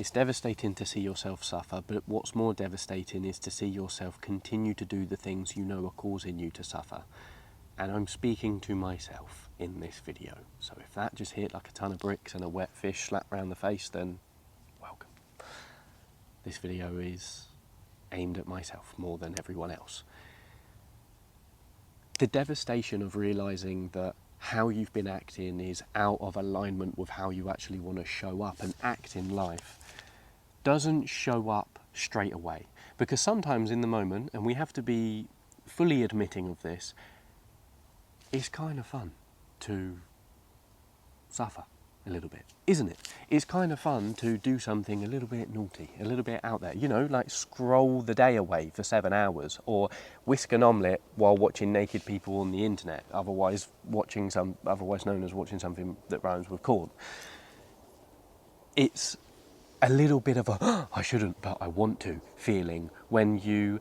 It's devastating to see yourself suffer, but what's more devastating is to see yourself continue to do the things you know are causing you to suffer. And I'm speaking to myself in this video. So if that just hit like a ton of bricks and a wet fish slapped around the face, then welcome. This video is aimed at myself more than everyone else. The devastation of realising that how you've been acting is out of alignment with how you actually want to show up and act in life doesn't show up straight away. Because sometimes in the moment, and we have to be fully admitting of this, it's kind of fun to suffer a little bit, isn't it? It's kind of fun to do something a little bit naughty, a little bit out there, you know, like scroll the day away for 7 hours or whisk an omelette while watching naked people on the internet, otherwise known as watching something that rhymes with corn. It's a little bit of a I shouldn't but I want to feeling when you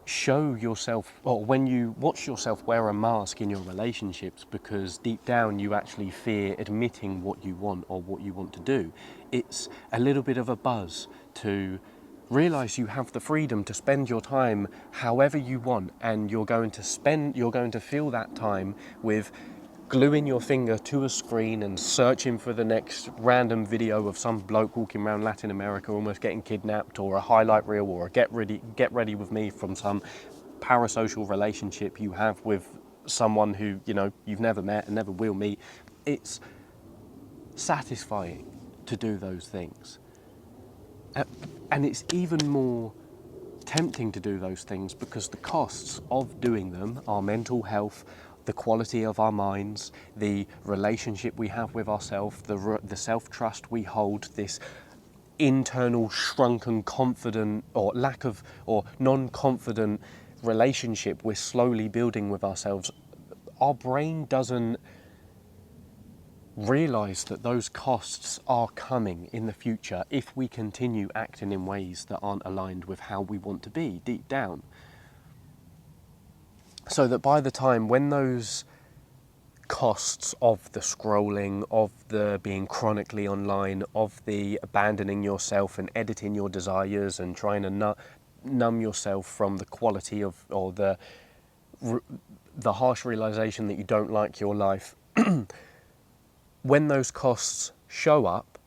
show yourself, or when you watch yourself wear a mask in your relationships because deep down you actually fear admitting what you want or what you want to do. It's a little bit of a buzz to realise you have the freedom to spend your time however you want, and you're going to fill that time with gluing your finger to a screen and searching for the next random video of some bloke walking around Latin America almost getting kidnapped, or a highlight reel, or a get ready with me from some parasocial relationship you have with someone who, you know, you've never met and never will meet. It's satisfying to do those things. And it's even more tempting to do those things because the costs of doing them are mental health, the quality of our minds, the relationship we have with ourselves, the self-trust we hold, this internal shrunken confident or non-confident relationship we're slowly building with ourselves. Our brain doesn't realise that those costs are coming in the future if we continue acting in ways that aren't aligned with how we want to be deep down. So that by the time when those costs of the scrolling, of the being chronically online, of the abandoning yourself and editing your desires and trying to numb yourself from the quality of, or the harsh realisation that you don't like your life, when those costs show up,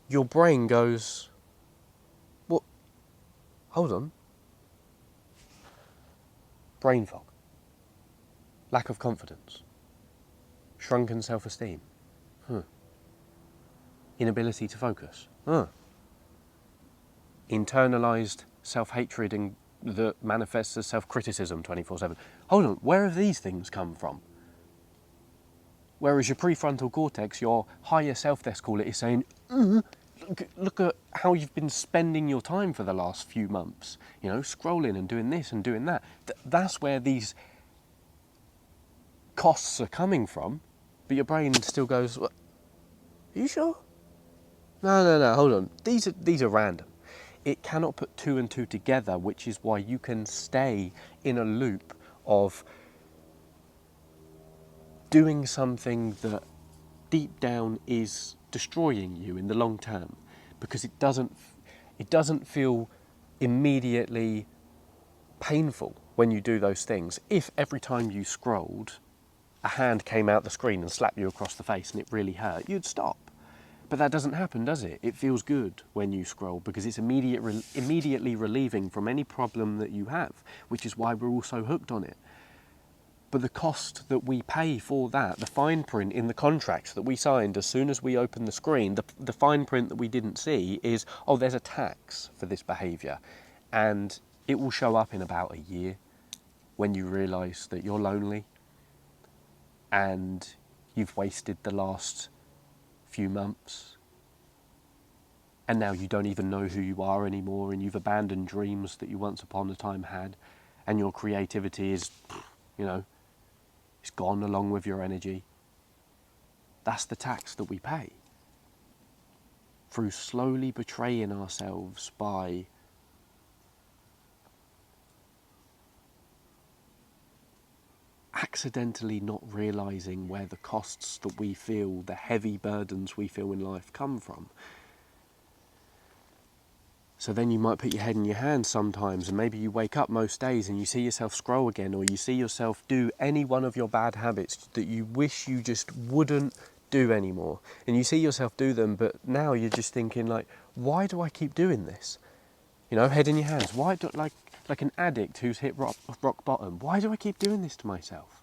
your brain goes, well, hold on. Brain fog, lack of confidence, shrunken self-esteem, inability to focus, internalised self-hatred and that manifests as self-criticism 24/7. Hold on, where have these things come from? Whereas your prefrontal cortex, your higher self, let's call it, is saying, look at how you've been spending your time for the last few months, you know, scrolling and doing this and doing that. That's where these costs are coming from, but your brain still goes, well, are you sure? No, hold on. These are random. It cannot put two and two together, which is why you can stay in a loop of doing something that deep down is destroying you in the long term, because it doesn't feel immediately painful when you do those things. If every time you scrolled, a hand came out the screen and slapped you across the face and it really hurt, you'd stop. But that doesn't happen, does it? It feels good when you scroll because it's immediately relieving from any problem that you have, which is why we're all so hooked on it. But the cost that we pay for that, the fine print in the contracts that we signed as soon as we opened the screen, the fine print that we didn't see is, oh, there's a tax for this behaviour. And it will show up in about a year when you realise that you're lonely and you've wasted the last few months. And now you don't even know who you are anymore, and you've abandoned dreams that you once upon a time had, and your creativity is, you know, it's gone along with your energy. That's the tax that we pay through slowly betraying ourselves by accidentally not realising where the costs that we feel, the heavy burdens we feel in life come from. So then you might put your head in your hands sometimes, and maybe you wake up most days and you see yourself scroll again, or you see yourself do any one of your bad habits that you wish you just wouldn't do anymore. And you see yourself do them, but now you're just thinking like, why do I keep doing this? You know, head in your hands. Why do, like an addict who's hit rock bottom, why do I keep doing this to myself?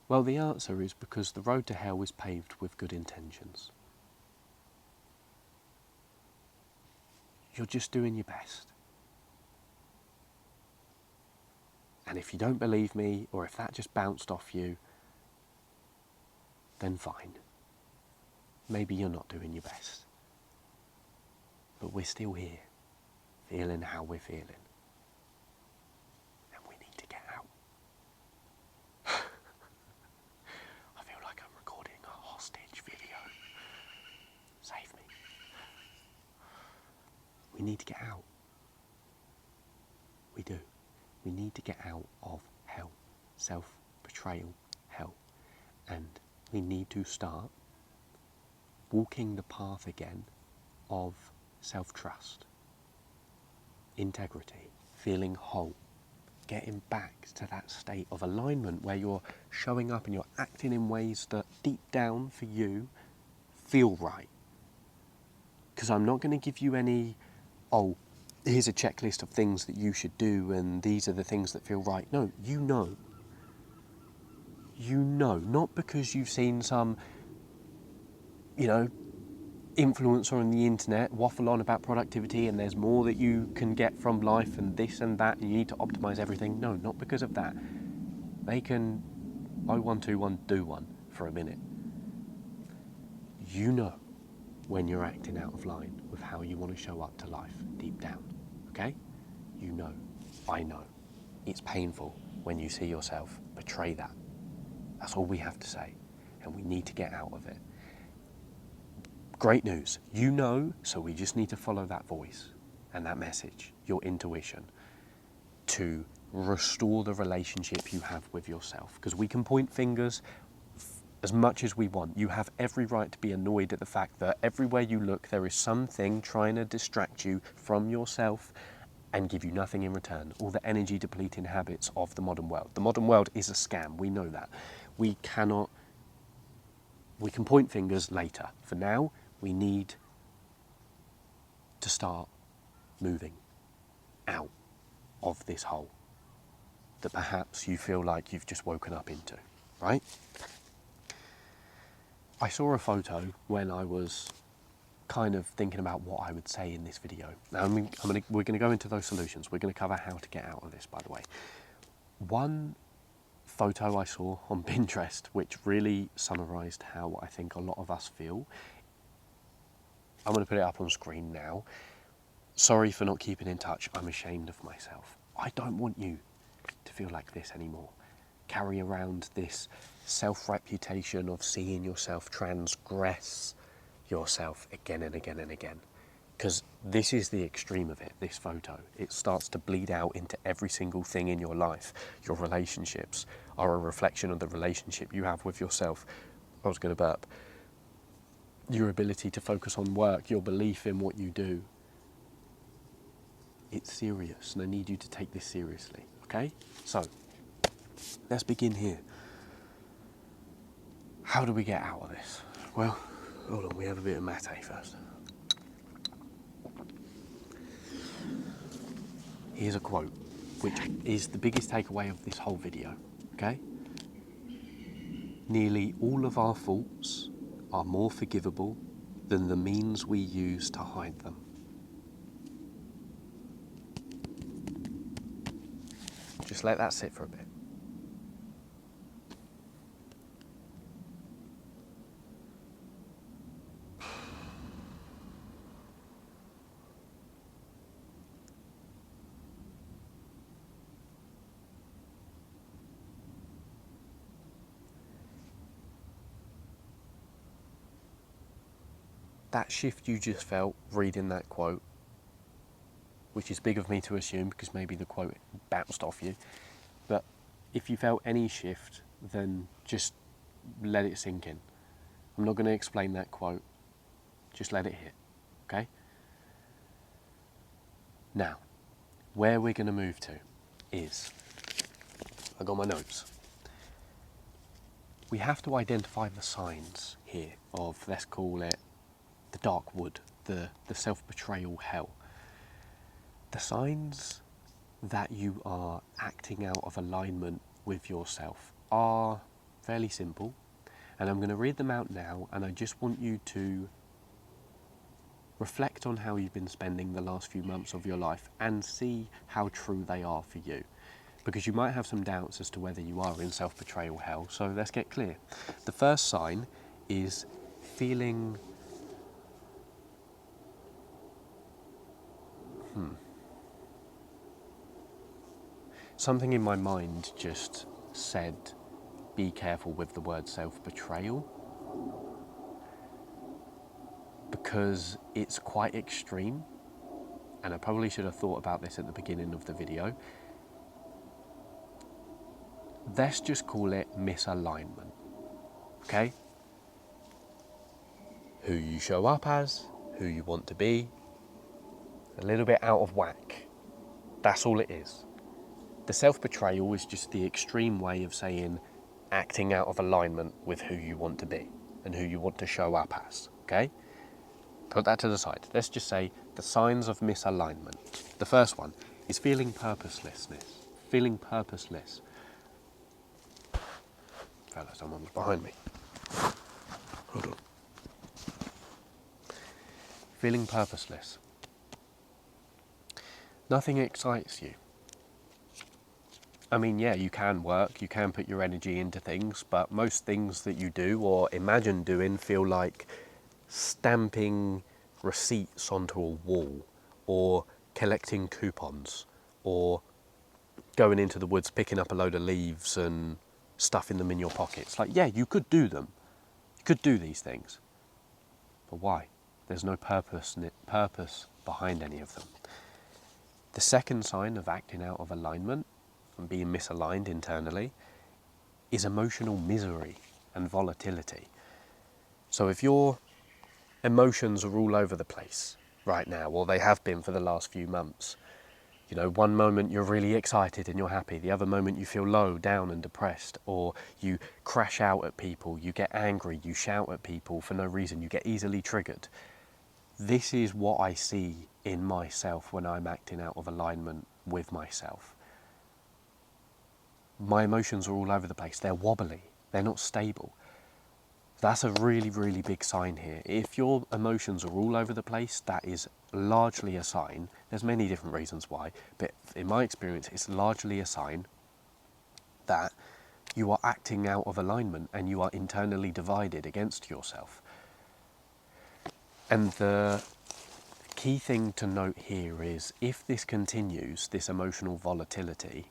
Well, the answer is because the road to hell is paved with good intentions. You're just doing your best. And if you don't believe me, or if that just bounced off you, then fine. Maybe you're not doing your best. But we're still here, feeling how we're feeling. And we need to get out. I feel like I'm recording a hostage video. Save me. We need to get out. We do. We need to get out of hell. Self-betrayal, hell. And we need to start walking the path again of self-trust, integrity, feeling whole, getting back to that state of alignment where you're showing up and you're acting in ways that deep down for you feel right. Because I'm not going to give you any, oh, here's a checklist of things that you should do and these are the things that feel right. No, you know. You know, not because you've seen some, influencer on the internet waffle on about productivity and there's more that you can get from life and this and that and you need to optimize everything. No, not because of that. They can 0121 do one for a minute. You know when you're acting out of line with how you want to show up to life deep down, okay? You know, I know. It's painful when you see yourself betray that. That's all we have to say, and we need to get out of it. Great news, you know, so we just need to follow that voice and that message, your intuition, to restore the relationship you have with yourself. Because we can point fingers as much as we want. You have every right to be annoyed at the fact that everywhere you look there is something trying to distract you from yourself and give you nothing in return. All the energy depleting habits of the modern world. The modern world is a scam, we know that. We can point fingers later. For now, we need to start moving out of this hole that perhaps you feel like you've just woken up into, right? I saw a photo when I was kind of thinking about what I would say in this video. Now we're going to go into those solutions. We're going to cover how to get out of this, by the way. One photo I saw on Pinterest, which really summarised how I think a lot of us feel. I'm going to put it up on screen now. Sorry for not keeping in touch. I'm ashamed of myself. I don't want you to feel like this anymore. Carry around this self-reputation of seeing yourself transgress yourself again and again and again. Because this is the extreme of it, this photo. It starts to bleed out into every single thing in your life. Your relationships are a reflection of the relationship you have with yourself. I was going to burp. Your ability to focus on work, your belief in what you do. It's serious, and I need you to take this seriously, okay? So, let's begin here. How do we get out of this? Well, hold on, we have a bit of mate first. Here's a quote, which is the biggest takeaway of this whole video, okay? Nearly all of our faults are more forgivable than the means we use to hide them. Just let that sit for a bit. That shift you just felt reading that quote, which is big of me to assume because maybe the quote bounced off you. But if you felt any shift, then just let it sink in. I'm not going to explain that quote. Just let it hit, okay? Now, where we're going to move to is, I got my notes. We have to identify the signs here of, let's call it, the dark wood, the self-betrayal hell. The signs that you are acting out of alignment with yourself are fairly simple, and I'm going to read them out now, and I just want you to reflect on how you've been spending the last few months of your life and see how true they are for you. Because you might have some doubts as to whether you are in self-betrayal hell, so let's get clear. The first sign is feeling something in my mind just said, be careful with the word self-betrayal, because it's quite extreme, and I probably should have thought about this at the beginning of the video. Let's just call it misalignment, okay? Who you show up as, who you want to be, a little bit out of whack. That's all it is. The self-betrayal is just the extreme way of saying acting out of alignment with who you want to be and who you want to show up as, okay? Put that to the side. Let's just say the signs of misalignment. The first one is feeling purposelessness. Feeling purposeless. Fella, someone was behind me. Hold on. Feeling purposeless. Nothing excites you. I mean, yeah, you can work, you can put your energy into things, but most things that you do or imagine doing feel like stamping receipts onto a wall, or collecting coupons, or going into the woods, picking up a load of leaves and stuffing them in your pockets. Like, yeah, you could do them. You could do these things. But why? There's no purpose behind any of them. The second sign of acting out of alignment and being misaligned internally is emotional misery and volatility. So if your emotions are all over the place right now, or they have been for the last few months, you know, one moment you're really excited and you're happy, the other moment you feel low, down and depressed, or you crash out at people, you get angry, you shout at people for no reason, you get easily triggered. This is what I see in myself when I'm acting out of alignment with myself. My emotions are all over the place. They're wobbly. They're not stable. That's a really, really big sign here. If your emotions are all over the place, that is largely a sign. There's many different reasons why, but in my experience, it's largely a sign that you are acting out of alignment and you are internally divided against yourself. And the key thing to note here is, if this continues, this emotional volatility,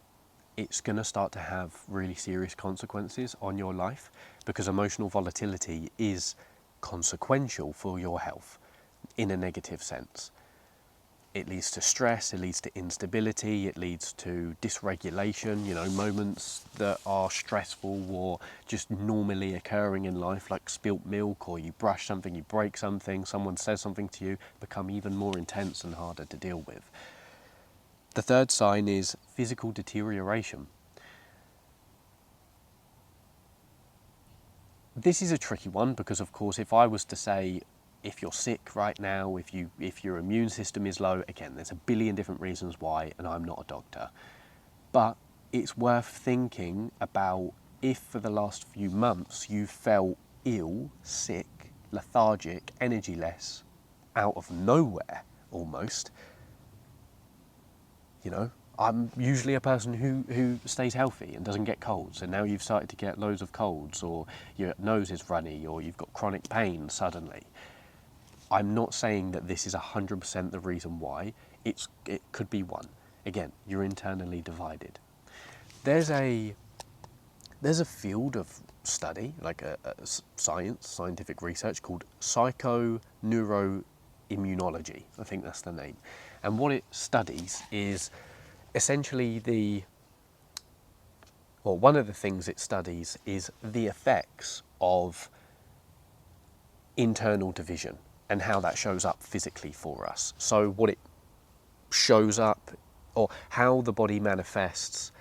it's going to start to have really serious consequences on your life, because emotional volatility is consequential for your health in a negative sense. It leads to stress, it leads to instability, it leads to dysregulation, you know, moments that are stressful or just normally occurring in life, like spilt milk, or you brush something, you break something, someone says something to you, become even more intense and harder to deal with. The third sign is physical deterioration. This is a tricky one because, of course, if I was to say, if you're sick right now, if your immune system is low, again, there's a billion different reasons why, and I'm not a doctor. But it's worth thinking about if for the last few months you felt ill, sick, lethargic, energyless, out of nowhere almost. You know, I'm usually a person who stays healthy and doesn't get colds, and now you've started to get loads of colds, or your nose is runny, or you've got chronic pain suddenly. I'm not saying that this is 100% the reason why. It could be one. Again, you're internally divided. There's a field of study, like a scientific research called psychoneuroimmunology. Immunology, I think that's the name. And what it studies is essentially one of the things it studies is the effects of internal division and how that shows up physically for us. So what it shows up, or how the body manifests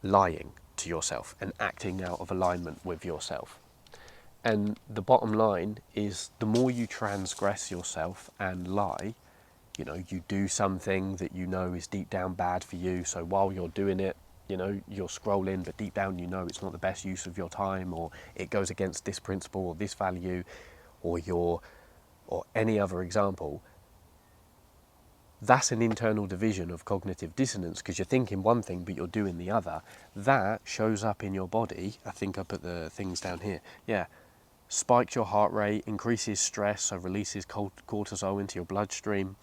lying to yourself and acting out of alignment with yourself. And the bottom line is, the more you transgress yourself and lie, you do something that you know is deep down bad for you, so while you're doing it, you're scrolling, but deep down it's not the best use of your time, or it goes against this principle or this value, or any other example. That's an internal division of cognitive dissonance, because you're thinking one thing but you're doing the other. That shows up in your body. I think I put the things down here. Yeah. Spikes your heart rate, increases stress, so releases cortisol into your bloodstream.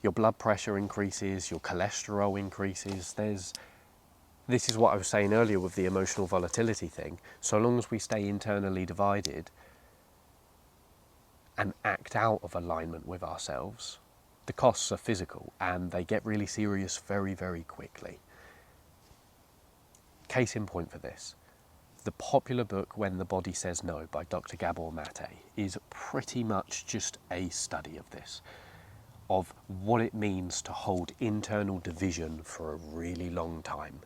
Your blood pressure increases, your cholesterol increases. This is what I was saying earlier with the emotional volatility thing. So long as we stay internally divided and act out of alignment with ourselves, the costs are physical and they get really serious very, very quickly. Case in point for this, the popular book When the Body Says No by Dr. Gabor Mate is pretty much just a study of this, of what it means to hold internal division for a really long time.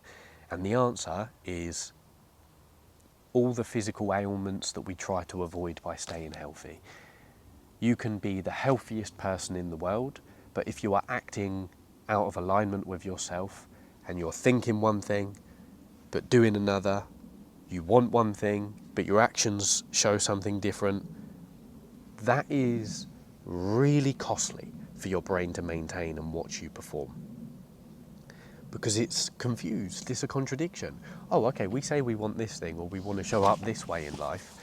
And the answer is all the physical ailments that we try to avoid by staying healthy. You can be the healthiest person in the world, but if you are acting out of alignment with yourself and you're thinking one thing but doing another, you want one thing but your actions show something different, that is really costly for your brain to maintain and watch you perform. Because it's confused, it's a contradiction. Oh, okay, we say we want this thing, or we want to show up this way in life,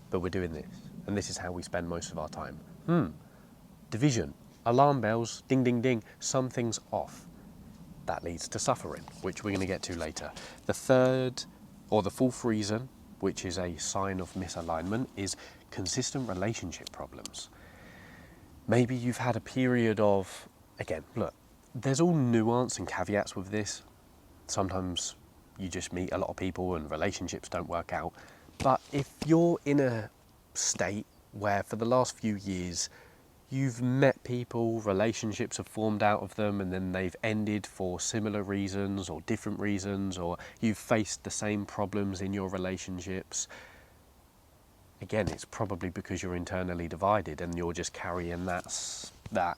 but we're doing this, and this is how we spend most of our time. Division, alarm bells, ding, ding, ding, something's off. That leads to suffering, which we're going to get to later. The third, or the fourth reason, which is a sign of misalignment, is consistent relationship problems. Maybe you've had a period of, again, look, there's all nuance and caveats with this. Sometimes you just meet a lot of people and relationships don't work out. But if you're in a state where for the last few years you've met people, relationships have formed out of them, and then they've ended for similar reasons or different reasons, or you've faced the same problems in your relationships, again, it's probably because you're internally divided and you're just carrying that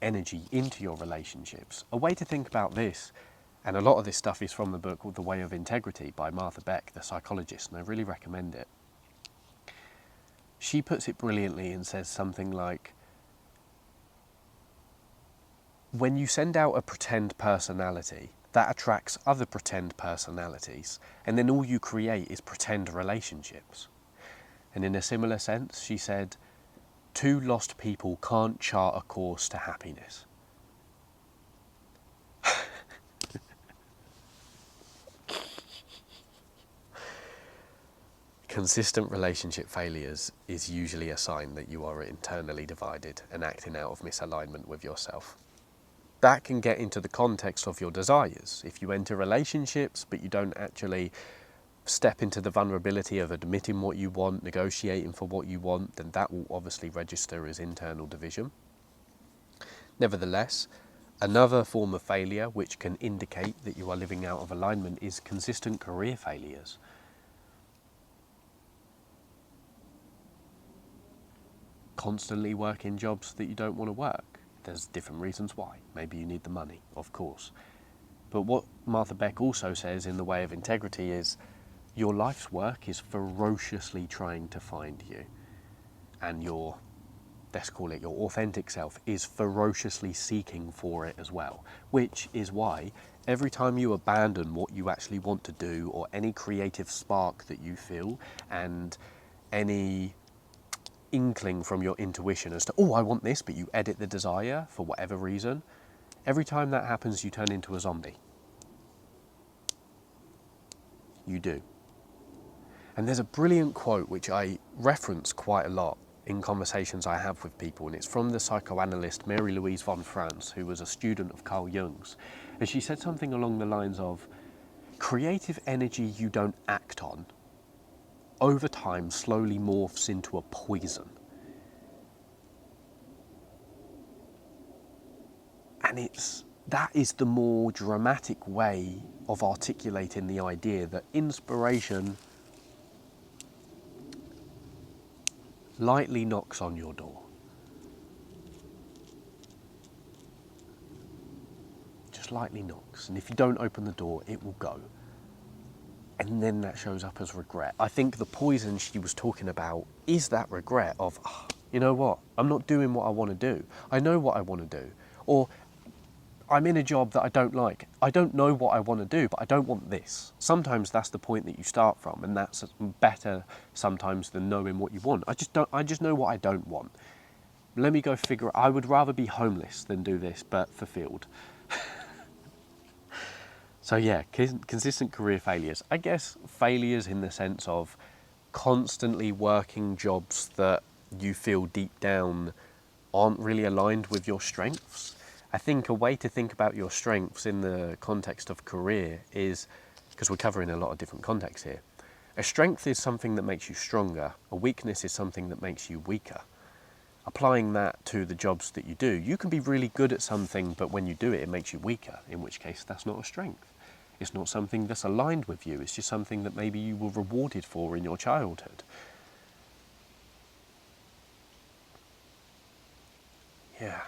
energy into your relationships. A way to think about this, and a lot of this stuff is from the book The Way of Integrity by Martha Beck, the psychologist, and I really recommend it. She puts it brilliantly and says something like, when you send out a pretend personality, that attracts other pretend personalities, and then all you create is pretend relationships. And in a similar sense, she said, two lost people can't chart a course to happiness. Consistent relationship failures is usually a sign that you are internally divided and acting out of misalignment with yourself. That can get into the context of your desires. If you enter relationships but you don't actually step into the vulnerability of admitting what you want, negotiating for what you want, then that will obviously register as internal division. Nevertheless, another form of failure which can indicate that you are living out of alignment is consistent career failures. Constantly working jobs that you don't want to work. There's different reasons why. Maybe you need the money, of course. But what Martha Beck also says in The Way of Integrity is your life's work is ferociously trying to find you. And your, let's call it your authentic self, is ferociously seeking for it as well. Which is why every time you abandon what you actually want to do, or any creative spark that you feel, and any inkling from your intuition as to, oh, I want this, but you edit the desire for whatever reason, every time that happens, you turn into a zombie. You do. And there's a brilliant quote which I reference quite a lot in conversations I have with people, and it's from the psychoanalyst Mary Louise von Franz, who was a student of Carl Jung's. And she said something along the lines of, creative energy you don't act on, over time slowly morphs into a poison. And that is the more dramatic way of articulating the idea that inspiration lightly knocks on your door. Just lightly knocks. And if you don't open the door, it will go. And then that shows up as regret. I think the poison she was talking about is that regret of, oh, you know what, I'm not doing what I want to do. I know what I want to do. Or I'm in a job that I don't like. I don't know what I want to do, but I don't want this. Sometimes that's the point that you start from, and that's better sometimes than knowing what you want. I just know what I don't want. Let me go figure it. I would rather be homeless than do this, but fulfilled. So yeah, consistent career failures. I guess failures in the sense of constantly working jobs that you feel deep down aren't really aligned with your strengths. I think a way to think about your strengths in the context of career is, because we're covering a lot of different contexts here, a strength is something that makes you stronger, a weakness is something that makes you weaker. Applying that to the jobs that you do, you can be really good at something, but when you do it, it makes you weaker, in which case that's not a strength. It's not something that's aligned with you, it's just something that maybe you were rewarded for in your childhood. Yeah.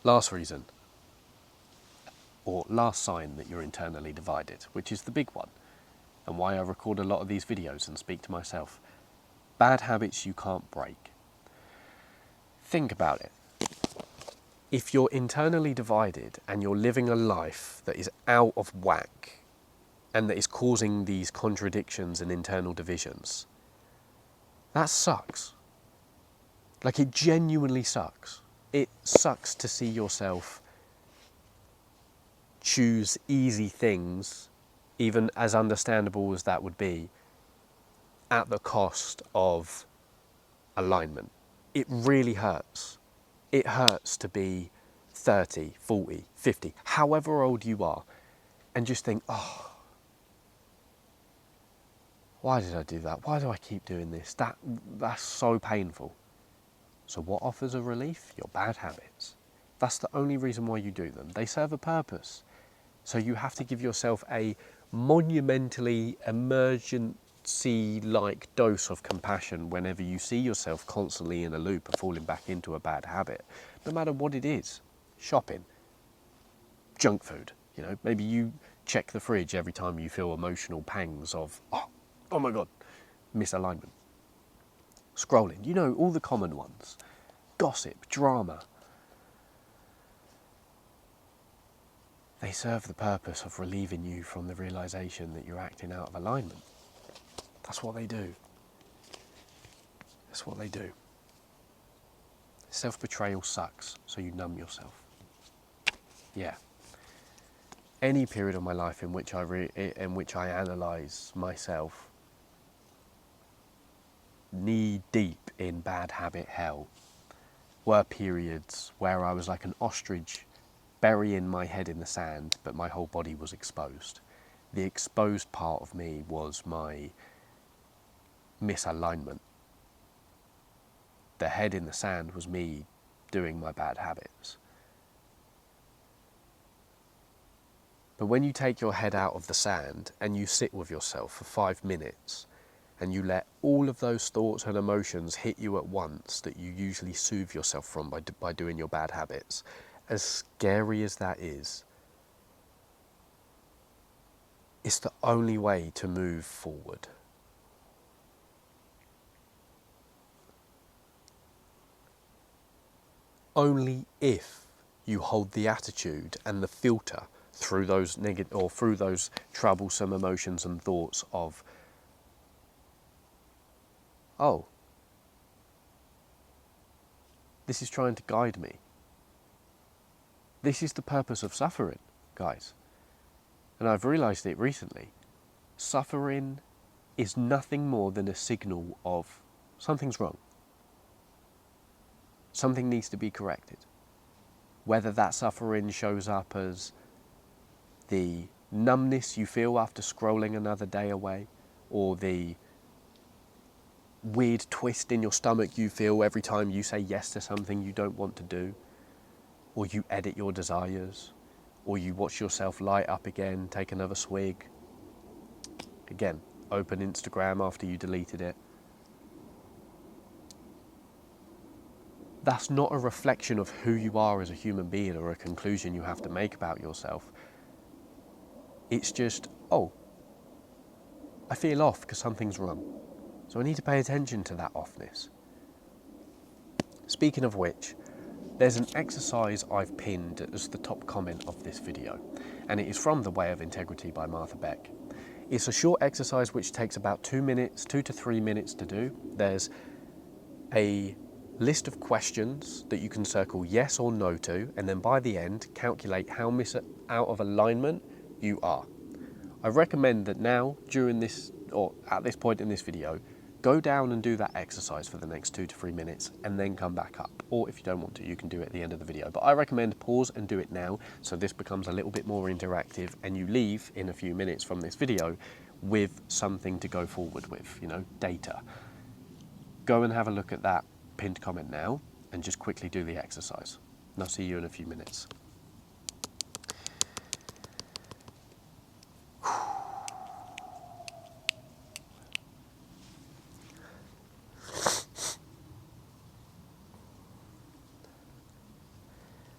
Last reason, or last sign that you're internally divided, which is the big one, and why I record a lot of these videos and speak to myself. Bad habits you can't break. Think about it. If you're internally divided and you're living a life that is out of whack and that is causing these contradictions and internal divisions, that sucks. Like, it genuinely sucks. It sucks to see yourself choose easy things, even as understandable as that would be, at the cost of alignment. It really hurts. It hurts to be 30, 40, 50, however old you are, and just think, oh, why did I do that? Why do I keep doing this? That's so painful. So what offers a relief? Your bad habits. That's the only reason why you do them. They serve a purpose. So you have to give yourself a monumentally emergency-like dose of compassion whenever you see yourself constantly in a loop of falling back into a bad habit, no matter what it is. Shopping, junk food, maybe you check the fridge every time you feel emotional pangs of, oh my God, misalignment. Scrolling, all the common ones. Gossip, drama. They serve the purpose of relieving you from the realization that you're acting out of alignment. That's what they do. That's what they do. Self-betrayal sucks, so you numb yourself. Yeah. Any period of my life in which I analyse myself knee deep in bad habit hell were periods where I was like an ostrich burying my head in the sand, but my whole body was exposed. The exposed part of me was my misalignment. The head in the sand was me doing my bad habits. But when you take your head out of the sand and you sit with yourself for 5 minutes and you let all of those thoughts and emotions hit you at once that you usually soothe yourself from by doing your bad habits, as scary as that is, it's the only way to move forward. Only if you hold the attitude and the filter through those through those troublesome emotions and thoughts of, oh, this is trying to guide me. This is the purpose of suffering, guys. And I've realised it recently. Suffering is nothing more than a signal of something's wrong. Something needs to be corrected. Whether that suffering shows up as the numbness you feel after scrolling another day away, or the weird twist in your stomach you feel every time you say yes to something you don't want to do, or you edit your desires, or you watch yourself light up again, take another swig. Again, open Instagram after you deleted it. That's not a reflection of who you are as a human being or a conclusion you have to make about yourself. It's just, oh, I feel off because something's wrong. So I need to pay attention to that offness. Speaking of which, there's an exercise I've pinned as the top comment of this video, and it is from The Way of Integrity by Martha Beck. It's a short exercise which takes about 2 to 3 minutes to do. There's a list of questions that you can circle yes or no to, and then by the end, calculate how out of alignment you are. I recommend that now, during this, or at this point in this video, go down and do that exercise for the next 2 to 3 minutes and then come back up. Or if you don't want to, you can do it at the end of the video. But I recommend pause and do it now, so this becomes a little bit more interactive and you leave in a few minutes from this video with something to go forward with, you know, data. Go and have a look at that pinned comment now and just quickly do the exercise. And I'll see you in a few minutes.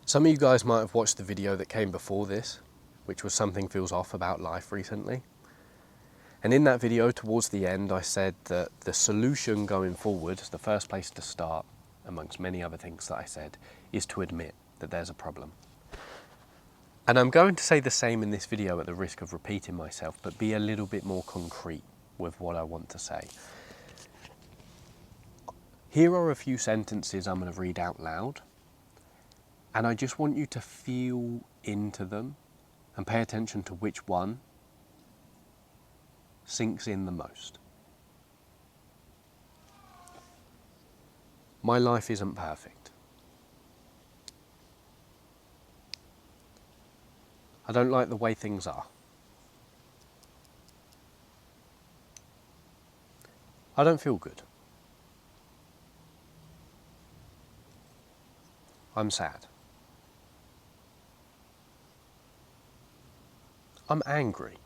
Some of you guys might have watched the video that came before this, which was Something Feels Off About Life recently. And in that video, towards the end, I said that the solution going forward, the first place to start, amongst many other things that I said, is to admit that there's a problem. And I'm going to say the same in this video at the risk of repeating myself, but be a little bit more concrete with what I want to say. Here are a few sentences I'm going to read out loud. And I just want you to feel into them and pay attention to which one sinks in the most. My life isn't perfect. I don't like the way things are. I don't feel good. I'm sad. I'm angry.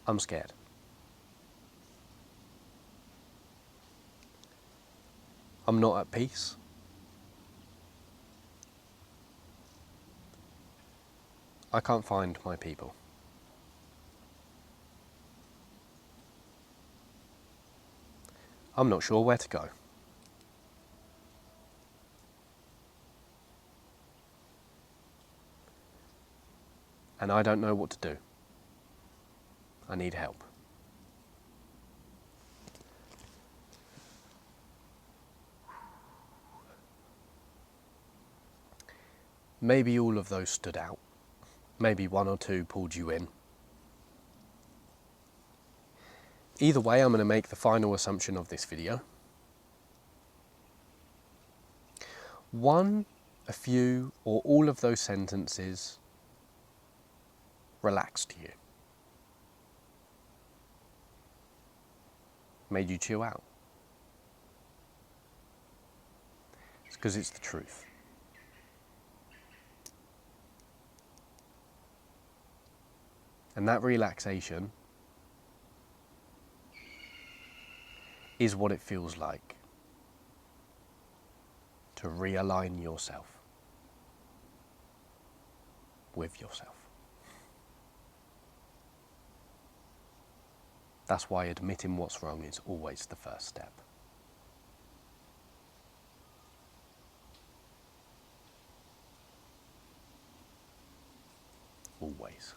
I'm scared. I'm not at peace. I can't find my people. I'm not sure where to go. And I don't know what to do. I need help. Maybe all of those stood out. Maybe one or two pulled you in. Either way, I'm going to make the final assumption of this video. One, a few, or all of those sentences relaxed you. Made you chill out. It's because it's the truth. And that relaxation is what it feels like to realign yourself with yourself. That's why admitting what's wrong is always the first step. Always.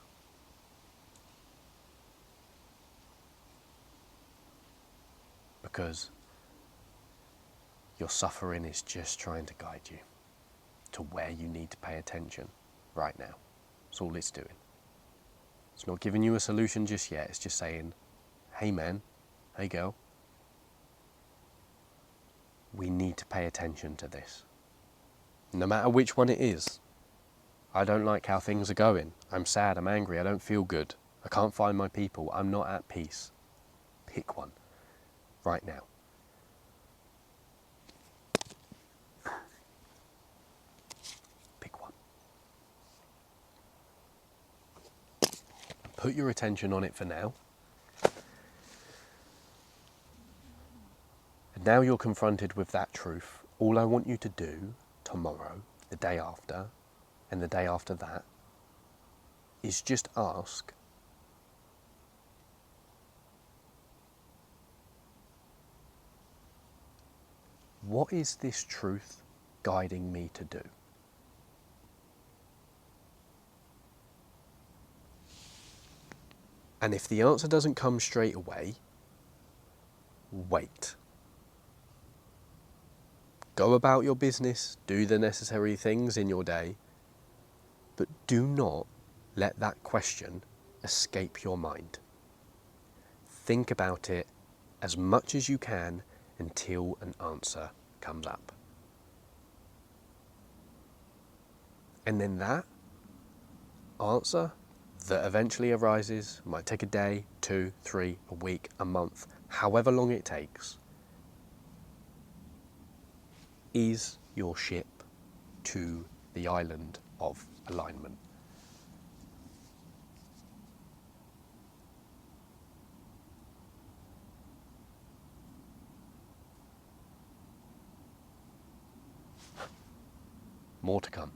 Because Your suffering is just trying to guide you to where you need to pay attention right now. That's all it's doing. It's not giving you a solution just yet. It's just saying, hey man, hey girl, we need to pay attention to this. No matter which one it is. I don't like how things are going. I'm sad, I'm angry, I don't feel good. I can't find my people, I'm not at peace. Pick one, right now. Pick one. Put your attention on it for now. And now you're confronted with that truth. All I want you to do tomorrow, the day after, and the day after that, is just ask, what is this truth guiding me to do? And if the answer doesn't come straight away, wait. Go about your business, do the necessary things in your day, but do not let that question escape your mind. Think about it as much as you can until an answer comes up. And then that answer that eventually arises, might take a day, 2, 3, a week, a month, however long it takes, is your ship to the island of alignment. More to come.